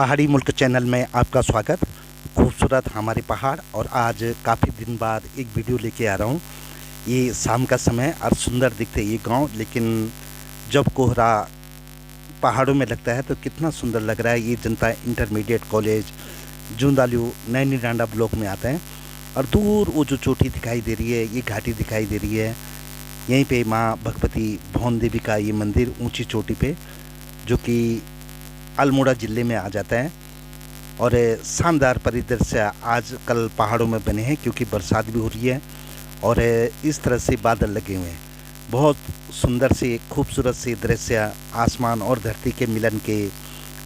पहाड़ी मुल्क चैनल में आपका स्वागत। खूबसूरत हमारे पहाड़ और आज काफ़ी दिन बाद एक वीडियो लेके आ रहा हूँ। ये शाम का समय और सुंदर दिखते ये गांव, लेकिन जब कोहरा पहाड़ों में लगता है तो कितना सुंदर लग रहा है। ये जनता इंटरमीडिएट कॉलेज जूंदालू नैनी डांडा ब्लॉक में आता है और दूर वो जो चोटी दिखाई दे रही है, ये घाटी दिखाई दे रही है। यहीं पे माँ भगवती भौन देवी का ये मंदिर ऊंची चोटी पे, जो कि अल्मोड़ा ज़िले में आ जाता है। और शानदार परिदृश्य आजकल पहाड़ों में बने हैं क्योंकि बरसात भी हो रही है और इस तरह से बादल लगे हुए हैं। बहुत सुंदर से खूबसूरत से दृश्य आसमान और धरती के मिलन के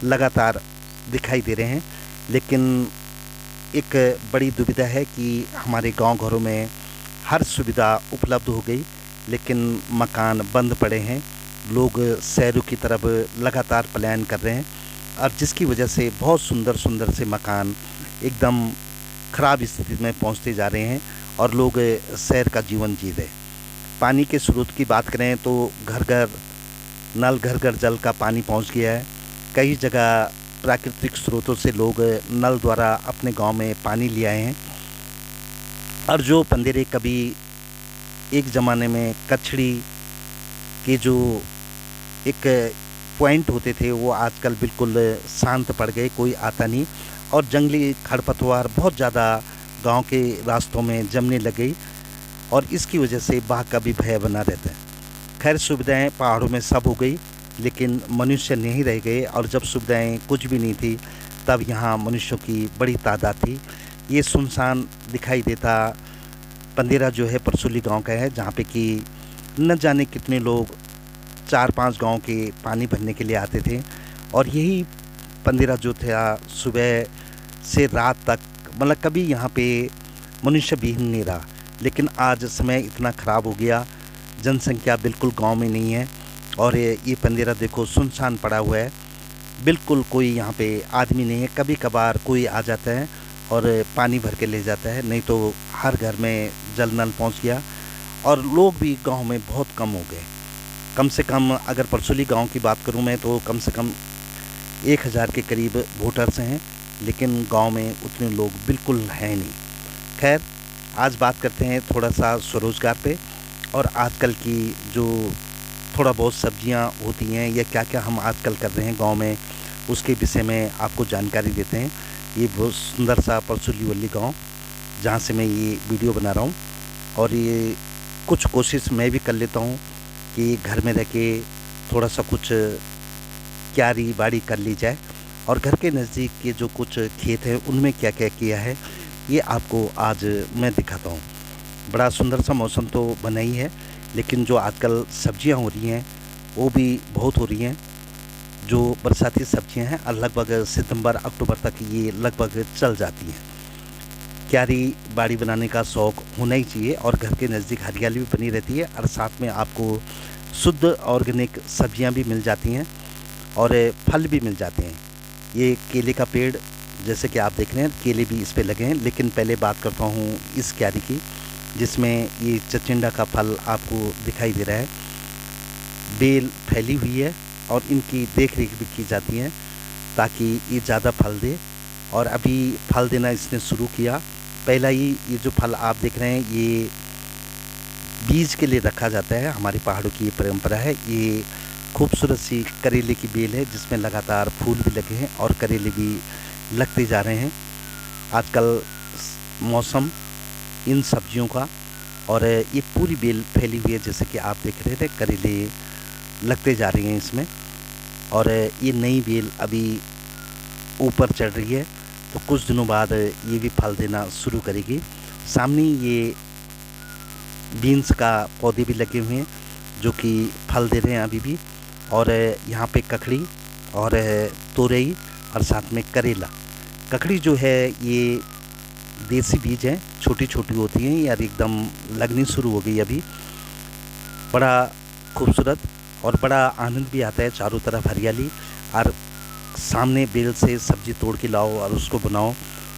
लगातार दिखाई दे रहे हैं। लेकिन एक बड़ी दुविधा है कि हमारे गांव घरों में हर सुविधा उपलब्ध हो गई, लेकिन मकान बंद पड़े हैं। लोग शहरों की तरफ लगातार पलायन कर रहे हैं और जिसकी वजह से बहुत सुंदर सुंदर से मकान एकदम ख़राब स्थिति में पहुंचते जा रहे हैं और लोग शहर का जीवन जी रहे हैं। पानी के स्रोत की बात करें तो घर घर जल का पानी पहुंच गया है। कई जगह प्राकृतिक स्रोतों से लोग नल द्वारा अपने गांव में पानी ले आए हैं। और जो पंदेरे कभी एक ज़माने में कचड़ी के जो एक पॉइंट होते थे, वो आजकल बिल्कुल शांत पड़ गए, कोई आता नहीं। और जंगली खरपतवार बहुत ज़्यादा गांव के रास्तों में जमने लग गई और इसकी वजह से बाघ का भी भय बना रहता है। खैर, सुविधाएं पहाड़ों में सब हो गई, लेकिन मनुष्य नहीं रह गए। और जब सुविधाएं कुछ भी नहीं थी तब यहाँ मनुष्यों की बड़ी तादाद थी। ये सुनसान दिखाई देता पंदेरा जो है परसोली गांव का है, जहाँ पे कि न जाने कितने लोग 4-5 गांव के पानी भरने के लिए आते थे। और यही पंदेरा जो था सुबह से रात तक, मतलब कभी यहाँ पे मनुष्य विहीन नहीं रहा। लेकिन आज समय इतना ख़राब हो गया, जनसंख्या बिल्कुल गांव में नहीं है और ये पंदेरा देखो सुनसान पड़ा हुआ है, बिल्कुल कोई यहाँ पे आदमी नहीं है। कभी कभार कोई आ जाता है और पानी भर के ले जाता है, नहीं तो हर घर में जल नल पहुँच गया और लोग भी गाँव में बहुत कम हो गए। कम से कम अगर परसोली गांव की बात करूं मैं तो कम से कम 1000 के करीब वोटर्स हैं, लेकिन गांव में उतने लोग बिल्कुल हैं नहीं। खैर, आज बात करते हैं थोड़ा सा स्वरोजगार पे और आजकल की जो थोड़ा बहुत सब्जियां होती हैं या क्या क्या हम आजकल कर रहे हैं गांव में, उसके विषय में आपको जानकारी देते हैं। ये बहुत सुंदर सा परसोली वल्ली गाँव जहाँ से मैं ये वीडियो बना रहा हूँ और ये कुछ कोशिश मैं भी कर लेता हूँ कि घर में रह के थोड़ा सा कुछ क्यारी बाड़ी कर ली जाए और घर के नज़दीक के जो कुछ खेत हैं उनमें क्या क्या किया है ये आपको आज मैं दिखाता हूँ। बड़ा सुंदर सा मौसम तो बना ही है, लेकिन जो आजकल सब्जियां हो रही हैं वो भी बहुत हो रही हैं। जो बरसाती सब्जियां हैं लगभग सितंबर अक्टूबर तक ये लगभग चल जाती हैं। क्यारी बाड़ी बनाने का शौक़ होना ही चाहिए और घर के नज़दीक हरियाली भी बनी रहती है और साथ में आपको शुद्ध ऑर्गेनिक सब्जियां भी मिल जाती हैं और फल भी मिल जाते हैं। ये केले का पेड़ जैसे कि आप देख रहे हैं, केले भी इस पे लगे हैं। लेकिन पहले बात करता हूँ इस क्यारी की, जिसमें ये चचिंडा का फल आपको दिखाई दे रहा है। बेल फैली हुई है और इनकी देख रेख भी की जाती है ताकि ये ज़्यादा फल दे। और अभी फल देना इसने शुरू किया। पहला ही ये जो फल आप देख रहे हैं ये बीज के लिए रखा जाता है, हमारे पहाड़ों की ये परंपरा है। ये खूबसूरत सी करेले की बेल है जिसमें लगातार फूल भी लगे हैं और करेले भी लगते जा रहे हैं। आजकल मौसम इन सब्जियों का और ये पूरी बेल फैली हुई है, जैसे कि आप देख रहे थे करेले लगते जा रही हैं इसमें। और ये नई बेल अभी ऊपर चढ़ रही है तो कुछ दिनों बाद ये भी फल देना शुरू करेगी। सामने ये बीन्स का पौधे भी लगे हुए हैं जो कि फल दे रहे हैं अभी भी। और यहाँ पे ककड़ी और तोरई और साथ में करेला। ककड़ी जो है ये देसी बीज हैं, छोटी छोटी होती हैं यार, एकदम लगनी शुरू हो गई अभी। बड़ा खूबसूरत और बड़ा आनंद भी आता है, चारों तरफ हरियाली और सामने बेल से सब्जी तोड़ के लाओ और उसको बनाओ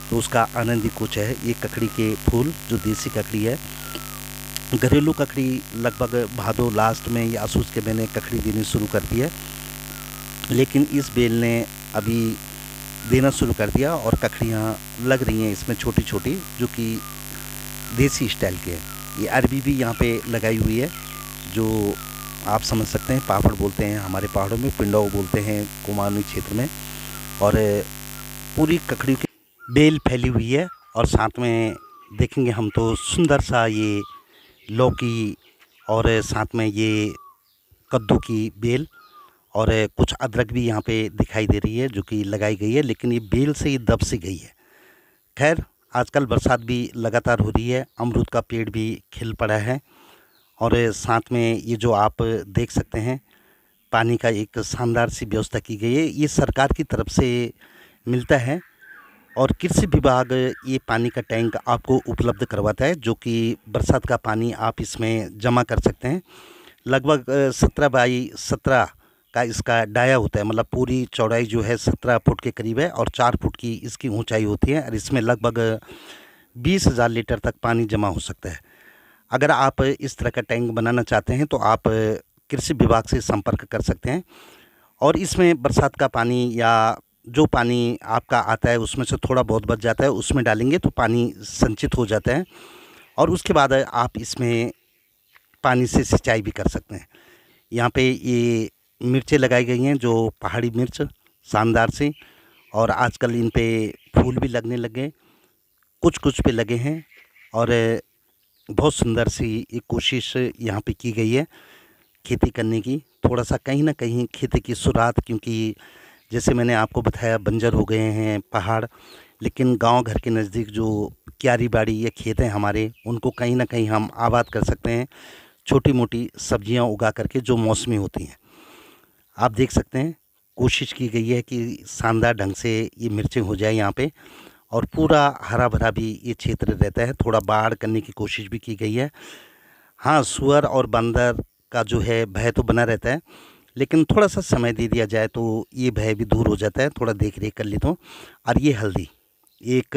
तो उसका आनंद ही कुछ है। ये ककड़ी के फूल जो देसी ककड़ी है, घरेलू ककड़ी लगभग भादो लास्ट में या आसूस के महीने ककड़ी देनी शुरू कर दी है। लेकिन इस बेल ने अभी देना शुरू कर दिया और ककड़ियाँ लग रही हैं इसमें छोटी छोटी, जो कि देसी स्टाइल के हैं। ये अरबी भी यहाँ पे लगाई हुई है, जो आप समझ सकते हैं पापड़ बोलते हैं हमारे पहाड़ों में, पिंडाओ बोलते हैं कुमाऊनी क्षेत्र में। और पूरी ककड़ी की बेल फैली हुई है और साथ में देखेंगे हम तो सुंदर सा ये लौकी और साथ में ये कद्दू की बेल और कुछ अदरक भी यहाँ पे दिखाई दे रही है जो कि लगाई गई है, लेकिन ये बेल से ही दब सी गई है। खैर, आजकल बरसात भी लगातार हो रही है, अमरूद का पेड़ भी खिल पड़ा है और साथ में ये जो आप देख सकते हैं पानी का एक शानदार सी व्यवस्था की गई है। ये सरकार की तरफ से मिलता है और कृषि विभाग ये पानी का टैंक आपको उपलब्ध करवाता है, जो कि बरसात का पानी आप इसमें जमा कर सकते हैं। लगभग 17 बाई 17 का इसका डाया होता है, मतलब पूरी चौड़ाई जो है 17 फुट के करीब है और 4 फुट की इसकी ऊंचाई होती है और इसमें लगभग 20,000 लीटर तक पानी जमा हो सकता है। अगर आप इस तरह का टैंक बनाना चाहते हैं तो आप कृषि विभाग से संपर्क कर सकते हैं और इसमें बरसात का पानी या जो पानी आपका आता है उसमें से थोड़ा बहुत बच जाता है, उसमें डालेंगे तो पानी संचित हो जाता है और उसके बाद आप इसमें पानी से सिंचाई भी कर सकते हैं। यहाँ पे ये मिर्चें लगाई गई हैं, जो पहाड़ी मिर्च शानदार सी, और आजकल इन पे फूल भी लगने लगे, कुछ कुछ पे लगे हैं और बहुत सुंदर सी एक कोशिश यहाँ पे की गई है खेती करने की। थोड़ा सा कहीं ना कहीं खेती की शुरुआत, क्योंकि जैसे मैंने आपको बताया बंजर हो गए हैं पहाड़, लेकिन गांव घर के नज़दीक जो क्यारी बाड़ी या खेत हैं हमारे, उनको कहीं ना कहीं हम आबाद कर सकते हैं छोटी मोटी सब्जियां उगा करके जो मौसमी होती हैं। आप देख सकते हैं कोशिश की गई है कि शानदार ढंग से ये मिर्चें हो जाए यहाँ पे और पूरा हरा भरा भी ये क्षेत्र रहता है। थोड़ा बाढ़ करने की कोशिश भी की गई है। हाँ, सुअर और बंदर का जो है भय तो बना रहता है, लेकिन थोड़ा सा समय दे दिया जाए तो ये भय भी दूर हो जाता है, थोड़ा देख रेख कर ले तो। और ये हल्दी, एक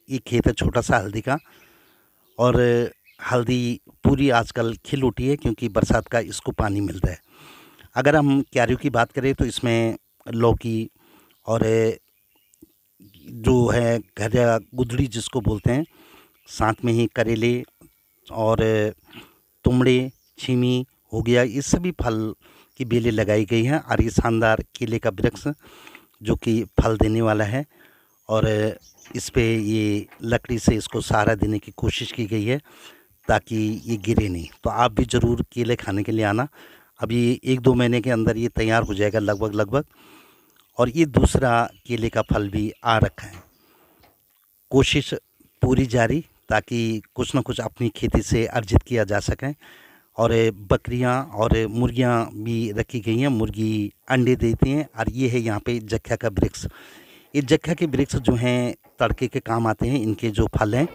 ये खेत है छोटा सा हल्दी का और हल्दी पूरी आजकल खिल उठी है क्योंकि बरसात का इसको पानी मिलता है। अगर हम क्यारियों की बात करें तो इसमें लौकी और जो है घरिया गुदड़ी जिसको बोलते हैं, साथ में ही करेले और तुमड़े, छीमी हो गया, ये सभी फल की बेलें लगाई गई हैं। और ये शानदार केले का वृक्ष जो कि फल देने वाला है और इस पे ये लकड़ी से इसको सहारा देने की कोशिश की गई है ताकि ये गिरे नहीं। तो आप भी ज़रूर केले खाने के लिए आना। अभी 1-2 महीने के अंदर ये तैयार हो जाएगा लगभग। और ये दूसरा केले का फल भी आ रखा है। कोशिश पूरी जारी ताकि कुछ ना कुछ अपनी खेती से अर्जित किया जा सके। और बकरियां और मुर्गियां भी रखी गई हैं, मुर्गी अंडे देती हैं। और ये है यहाँ पे जख्या का वृक्ष। ये जख्या के वृक्ष जो हैं तड़के के काम आते हैं, इनके जो फल हैं,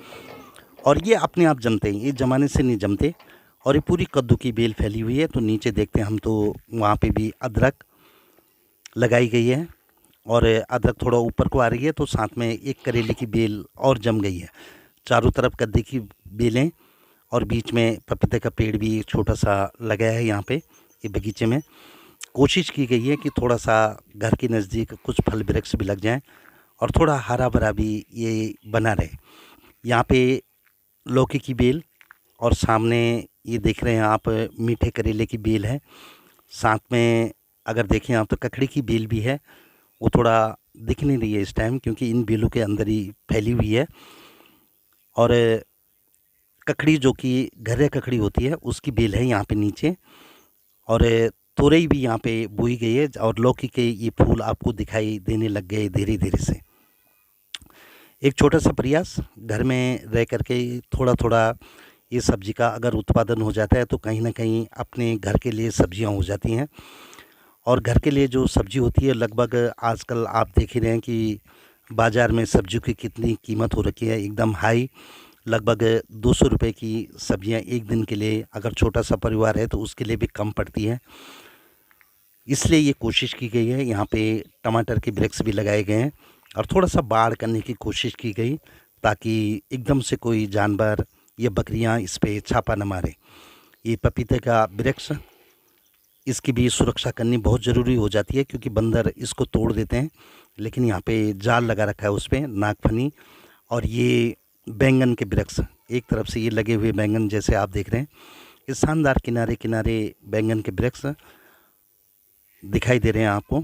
और ये अपने आप जमते हैं, ये जमाने से नहीं जमते। और ये पूरी कद्दू की बेल फैली हुई है। तो नीचे देखते हैं हम तो वहाँ पे भी अदरक लगाई गई है और अदरक थोड़ा ऊपर को आ रही है, तो साथ में एक करेले की बेल और जम गई है। चारों तरफ कद्दू की बेलें और बीच में पपीते का पेड़ भी छोटा सा लगाया है यहाँ पे ये बगीचे में। कोशिश की गई है कि थोड़ा सा घर के नज़दीक कुछ फल वृक्ष भी लग जाएं और थोड़ा हरा भरा भी ये बना रहे। यहाँ पे लौकी की बेल और सामने ये देख रहे हैं आप मीठे करेले की बेल है। साथ में अगर देखें आप तो ककड़ी की बेल भी है, वो थोड़ा दिख नहीं रही है इस टाइम क्योंकि इन बेलों के अंदर ही फैली हुई है। और ककड़ी जो कि घरे ककड़ी होती है उसकी बेल है यहाँ पे नीचे। और तोरई भी यहाँ पे बोई गई है और लौकी के ये फूल आपको दिखाई देने लग गए धीरे धीरे से। एक छोटा सा प्रयास घर में रह करके थोड़ा थोड़ा ये सब्जी का अगर उत्पादन हो जाता है तो कहीं ना कहीं अपने घर के लिए सब्जियां हो जाती हैं। और घर के लिए जो सब्जी होती है लगभग आजकल आप देख ही रहे हैं कि बाज़ार में सब्जियों की कितनी कीमत हो रखी है, एकदम हाई। लगभग 200 रुपये की सब्जियां एक दिन के लिए अगर छोटा सा परिवार है तो उसके लिए भी कम पड़ती है। इसलिए ये कोशिश की गई है, यहाँ पे टमाटर के वृक्ष भी लगाए गए हैं और थोड़ा सा बाड़ करने की कोशिश की गई ताकि एकदम से कोई जानवर या बकरियां इस पे छापा न मारे। ये पपीते का वृक्ष, इसकी भी सुरक्षा करनी बहुत ज़रूरी हो जाती है क्योंकि बंदर इसको तोड़ देते हैं, लेकिन यहाँ पे जाल लगा रखा है उस पर नागफनी। और ये बैंगन के वृक्ष एक तरफ से ये लगे हुए बैंगन जैसे आप देख रहे हैं, ये शानदार किनारे किनारे बैंगन के वृक्ष दिखाई दे रहे हैं आपको।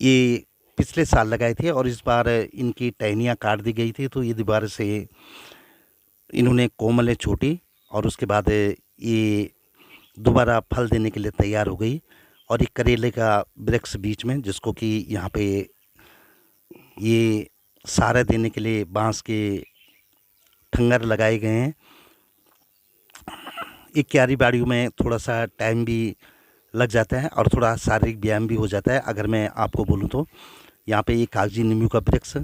ये पिछले साल लगाए थे और इस बार इनकी टहनियाँ काट दी गई थी, तो ये दोबारा से इन्होंने कोमलें छूटी और उसके बाद ये दोबारा फल देने के लिए तैयार हो गई। और एक करेले का वृक्ष बीच में, जिसको कि यहाँ पे ये सहारा देने के लिए बांस के ठंगर लगाए गए हैं। एक क्यारी बाड़ियों में थोड़ा सा टाइम भी लग जाता है और थोड़ा शारीरिक व्यायाम भी हो जाता है। अगर मैं आपको बोलूँ तो यहाँ पे एक कागजी नींबू का वृक्ष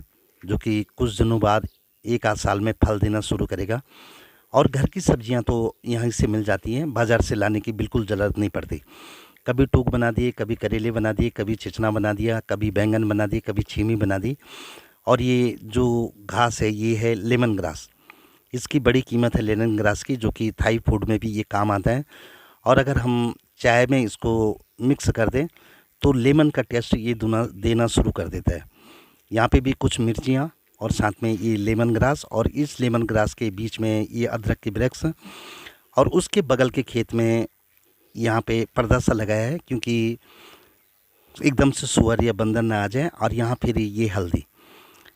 जो कि कुछ दिनों बाद 1 आध साल में फल देना शुरू करेगा। और घर की सब्जियां तो यहीं से मिल जाती हैं, बाज़ार से लाने की बिल्कुल ज़रूरत नहीं पड़ती। कभी टूक बना दिए, कभी करेले बना दिए, कभी चिचना बना दिया, कभी बैंगन बना दिए, कभी छीमी बना दी। और ये जो घास है ये है लेमन ग्रास। इसकी बड़ी कीमत है लेमन ग्रास की, जो कि थाई फूड में भी ये काम आता है। और अगर हम चाय में इसको मिक्स कर दें तो लेमन का टेस्ट ये देना शुरू कर देता है। यहाँ पे भी कुछ मिर्चियाँ और साथ में ये लेमन ग्रास, और इस लेमन ग्रास के बीच में ये अदरक के वृक्ष, और उसके बगल के खेत में यहाँ पे पर्दा सा लगाया है क्योंकि एकदम से सुअर या बंदर ना आ जाए। और यहाँ फिर ये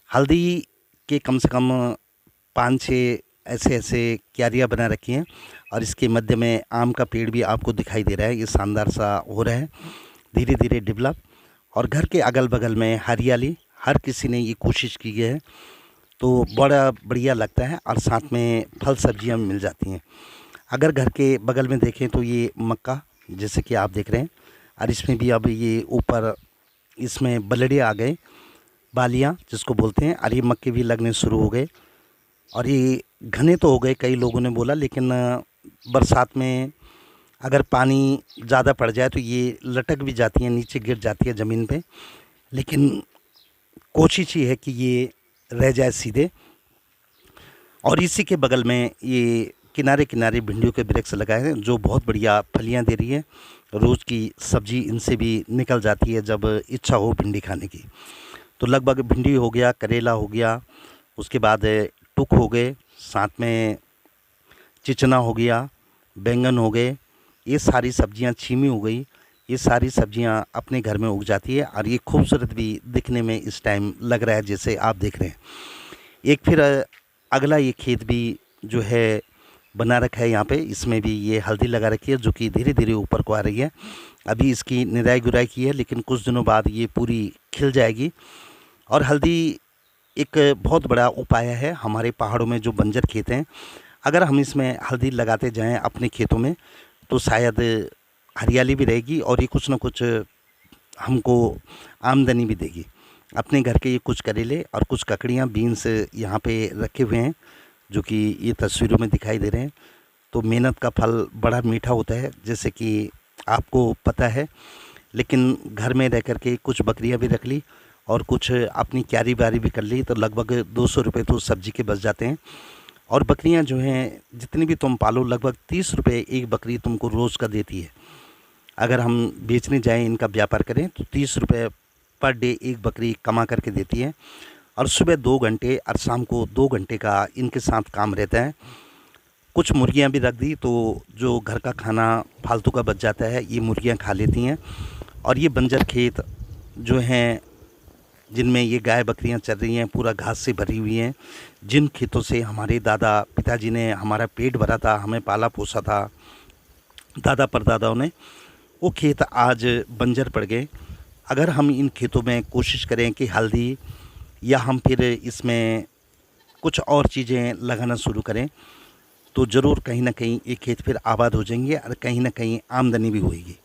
हल्दी के कम से कम 5-6 ऐसे क्यारियाँ बना रखी हैं। और इसके मध्य में आम का पेड़ भी आपको दिखाई दे रहा है, ये शानदार सा हो रहा है धीरे धीरे डेवलप। और घर के अगल बगल में हरियाली, हर किसी ने ये कोशिश की है, तो बड़ा बढ़िया लगता है। और साथ में फल सब्जियां मिल जाती हैं। अगर घर के बगल में देखें तो ये मक्का जैसे कि आप देख रहे हैं, और इसमें भी अब ये ऊपर इसमें बलड़े आ गए, बालियां जिसको बोलते हैं, और ये मक्के भी लगने शुरू हो गए। और ये घने तो हो गए कई लोगों ने बोला, लेकिन बरसात में अगर पानी ज़्यादा पड़ जाए तो ये लटक भी जाती हैं, नीचे गिर जाती है ज़मीन पे। लेकिन कोशिश ये है कि ये रह जाए सीधे। और इसी के बगल में ये किनारे किनारे भिंडियों के वृक्ष लगाए हैं जो बहुत बढ़िया फलियां दे रही है। रोज़ की सब्जी इनसे भी निकल जाती है जब इच्छा हो भिंडी खाने की। तो लगभग भिंडी हो गया, करेला हो गया, उसके बाद टुक हो गए, साथ में चिचना हो गया, बैंगन हो गए, ये सारी सब्जियां, छीमी हो गई, ये सारी सब्जियां अपने घर में उग जाती है। और ये खूबसूरत भी दिखने में इस टाइम लग रहा है जैसे आप देख रहे हैं। एक फिर अगला ये खेत भी जो है बना रखा है यहाँ पे, इसमें भी ये हल्दी लगा रखी है जो कि धीरे धीरे ऊपर को आ रही है। अभी इसकी निराई गुराई की है, लेकिन कुछ दिनों बाद ये पूरी खिल जाएगी। और हल्दी एक बहुत बड़ा उपाय है हमारे पहाड़ों में जो बंजर खेत हैं, अगर हम इसमें हल्दी लगाते जाएं अपने खेतों में तो शायद हरियाली भी रहेगी और ये कुछ ना कुछ हमको आमदनी भी देगी। अपने घर के ये कुछ करेले और कुछ ककड़ियाँ, बीन्स यहाँ पे रखे हुए हैं जो कि ये तस्वीरों में दिखाई दे रहे हैं। तो मेहनत का फल बड़ा मीठा होता है जैसे कि आपको पता है। लेकिन घर में रह कर के कुछ बकरियाँ भी रख ली और कुछ अपनी क्यारी बारी भी कर ली, तो लगभग 200 रुपये तो सब्जी के बच जाते हैं। और बकरियां जो हैं जितनी भी तुम पालो, लगभग 30 रुपये एक बकरी तुमको रोज़ का देती है। अगर हम बेचने जाएं, इनका व्यापार करें, तो 30 रुपये पर डे एक बकरी कमा करके देती है। और सुबह 2 घंटे और शाम को 2 घंटे का इनके साथ काम रहता है। कुछ मुर्गियां भी रख दी तो जो घर का खाना फालतू का बच जाता है ये मुर्गियां खा लेती हैं। और ये बंजर खेत जो हैं जिनमें ये गाय बकरियां चल रही हैं, पूरा घास से भरी हुई हैं, जिन खेतों से हमारे दादा पिताजी ने हमारा पेट भरा था, हमें पाला पोसा था दादा परदादाओं ने, वो खेत आज बंजर पड़ गए। अगर हम इन खेतों में कोशिश करें कि हल्दी या हम फिर इसमें कुछ और चीज़ें लगाना शुरू करें तो ज़रूर कहीं ना कहीं ये खेत फिर आबाद हो जाएंगे और कहीं ना कहीं आमदनी भी होगी।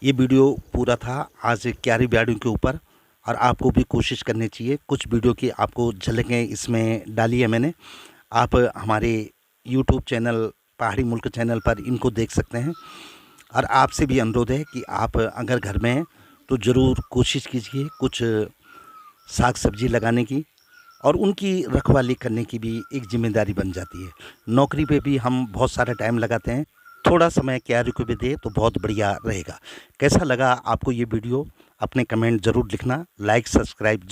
ये वीडियो पूरा था आज क्यारी बाड़ियों के ऊपर, और आपको भी कोशिश करनी चाहिए। कुछ वीडियो की आपको झलकें इसमें डाली है मैंने। आप हमारे YouTube चैनल पहाड़ी मुल्क चैनल पर इनको देख सकते हैं। और आपसे भी अनुरोध है कि आप अगर घर में हैं तो ज़रूर कोशिश कीजिए कुछ साग सब्जी लगाने की, और उनकी रखवाली करने की भी एक जिम्मेदारी बन जाती है। नौकरी पे भी हम बहुत सारा टाइम लगाते हैं, थोड़ा समय क्यारी को भी दे तो बहुत बढ़िया रहेगा। कैसा लगा आपको ये वीडियो? अपने कमेंट ज़रूर लिखना, लाइक सब्सक्राइब ज़रूर